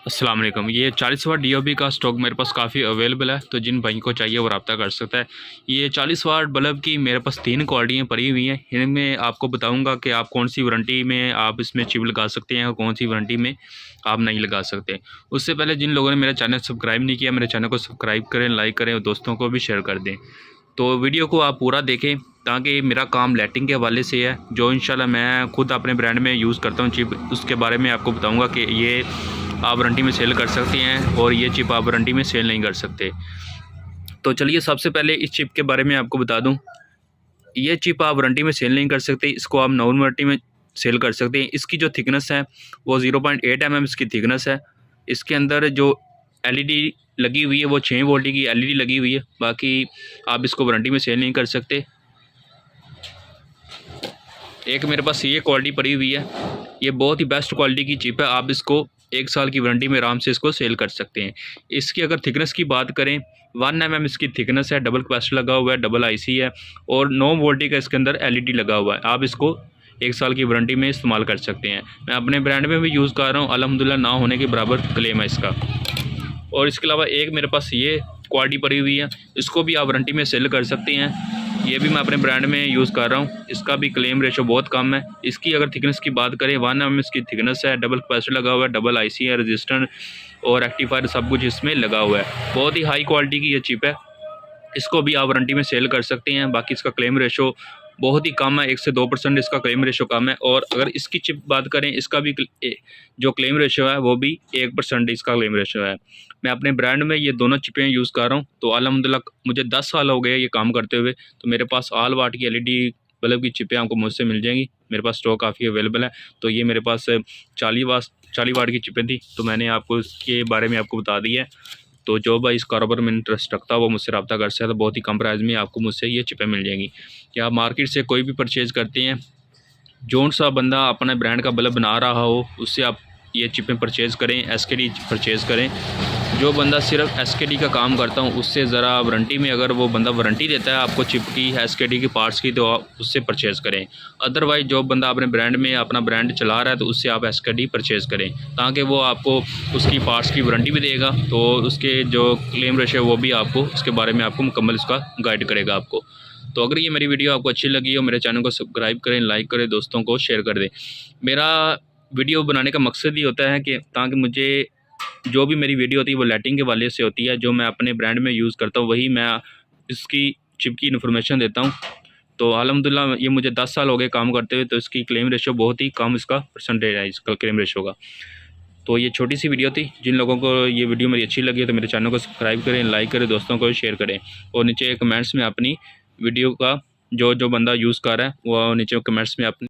अस्सलाम वालेकुम। ये 40 वाट DOB का स्टॉक मेरे पास काफ़ी अवेलेबल है, तो जिन भाई को चाहिए वो रब्ता कर सकता है। ये 40 वाट बल्ब की मेरे पास 3 क्वालिटियाँ पड़ी हुई हैं। इनमें आपको बताऊंगा कि आप कौन सी वारंटी में आप इसमें चिप लगा सकते हैं और कौन सी वारंटी में आप नहीं लगा सकते। उससे पहले जिन लोगों ने मेरा चैनल सब्सक्राइब नहीं किया, मेरे चैनल को सब्सक्राइब करें, लाइक करें और दोस्तों को भी शेयर कर दें। तो वीडियो को आप पूरा देखें ताकि मेरा काम लाइटिंग के हवाले से है, जो इंशाल्लाह मैं खुद अपने ब्रांड में यूज़ करता हूँ चिप, उसके बारे में आपको बताऊंगा कि ये आप वारंटी में सेल कर सकते हैं और ये चिप आप वारंटी में सेल नहीं कर सकते। तो चलिए सबसे पहले इस चिप के बारे में आपको बता दूं। ये चिप आप वारंटी में सेल नहीं कर सकते, इसको आप नॉन वारंटी में सेल कर सकते हैं। इसकी जो थिकनेस है वो 0.8 mm इसकी थिकनेस है। इसके अंदर जो LED लगी हुई है वो 6 वोल्ट की LED लगी हुई है। बाकी आप इसको वारंटी में सेल नहीं कर सकते। एक मेरे पास ये क्वालिटी पड़ी हुई है, ये बहुत ही बेस्ट क्वालिटी की चिप है। आप इसको 1 साल की वारंटी में आराम से इसको सेल कर सकते हैं। इसकी अगर थिकनेस की बात करें 1 mm इसकी थिकनेस है, डबल कैपेसिटर लगा हुआ है, डबल IC है और 9 वोल्ट का इसके अंदर LED लगा हुआ है। आप इसको 1 साल की वारंटी में इस्तेमाल कर सकते हैं। मैं अपने ब्रांड में भी यूज़ कर रहा हूँ, अल्हम्दुलिल्लाह ना होने के बराबर क्लेम है इसका। और इसके अलावा एक मेरे पास ये क्वालिटी पड़ी हुई है, इसको भी आप वारंटी में सेल कर सकते हैं। ये भी मैं अपने ब्रांड में यूज़ कर रहा हूँ, इसका भी क्लेम रेशो बहुत कम है। इसकी अगर थिकनेस की बात करें 1 mm इसकी थिकनेस है, डबल कैपेसिटर लगा हुआ है, डबल IC है, रजिस्टर और रेक्टिफायर सब कुछ इसमें लगा हुआ है। बहुत ही हाई क्वालिटी की ये चिप है, इसको भी आप वारंटी में सेल कर सकते हैं। बाकी इसका क्लेम रेशो बहुत ही कम है, 1 से 2% इसका क्लेम रेशो कम है। और अगर इसकी चिप बात करें, इसका भी जो क्लेम रेशो है वो भी 1% इसका क्लेम रेशो है। मैं अपने ब्रांड में ये दोनों चिपें यूज़ कर रहा हूँ, तो अल्हम्दुलिल्लाह मुझे 10 साल हो गए ये काम करते हुए। तो मेरे पास ऑल वाट की LED बल्ब की चिपें आपको मुझसे मिल जाएंगी। मेरे पास स्टॉक काफ़ी अवेलेबल है। तो ये मेरे पास 40 वाट की चिपें थी, तो मैंने आपको इसके बारे में आपको बता दी है। तो जो भाई इस कारोबार में इंटरेस्ट रखता है वो मुझसे रब्ता कर सकता है। तो बहुत ही कम प्राइस में आपको मुझसे ये चिपें मिल जाएंगी। क्या आप मार्केट से कोई भी परचेज़ करते हैं, जौन सा बंदा अपने ब्रांड का बल्ब बना रहा हो उससे आप ये चिपें परचेज़ करें, SKD परचेज़ करें। जो बंदा सिर्फ SKD का काम करता हूँ उससे ज़रा वारंटी में, अगर वो बंदा वारंटी देता है आपको चिप की, SKD की पार्ट्स की, तो आप उससे परचेज़ करें। अदरवाइज़ जो बंदा अपने ब्रांड में अपना ब्रांड चला रहा है तो उससे आप SKD परचेज़ करें, ताकि वो आपको उसकी पार्ट्स की वारंटी भी देगा, तो उसके जो क्लेम रेशो है वो भी आपको उसके बारे में आपको मुकम्मल उसका गाइड करेगा आपको। तो अगर ये मेरी वीडियो आपको अच्छी लगी हो, मेरे चैनल को सब्सक्राइब करें, लाइक करें, दोस्तों को शेयर कर दें। मेरा वीडियो बनाने का मकसद ही होता है कि ताकि मुझे जो भी मेरी वीडियो होती है वो लाइटिंग के वाले से होती है, जो मैं अपने ब्रांड में यूज़ करता हूँ वही मैं इसकी चिप की इन्फॉर्मेशन देता हूँ। तो अल्हम्दुलिल्लाह ये मुझे 10 साल हो गए काम करते हुए, तो इसकी क्लेम रेशो बहुत ही कम इसका परसेंटेज है इसका क्लेम रेशो का। तो ये छोटी सी वीडियो थी, जिन लोगों को ये वीडियो मेरी अच्छी लगी तो मेरे चैनल को सब्सक्राइब करें, लाइक करें, दोस्तों को शेयर करें और नीचे कमेंट्स में अपनी वीडियो का जो बंदा यूज़ कर रहा है वो नीचे कमेंट्स में अपनी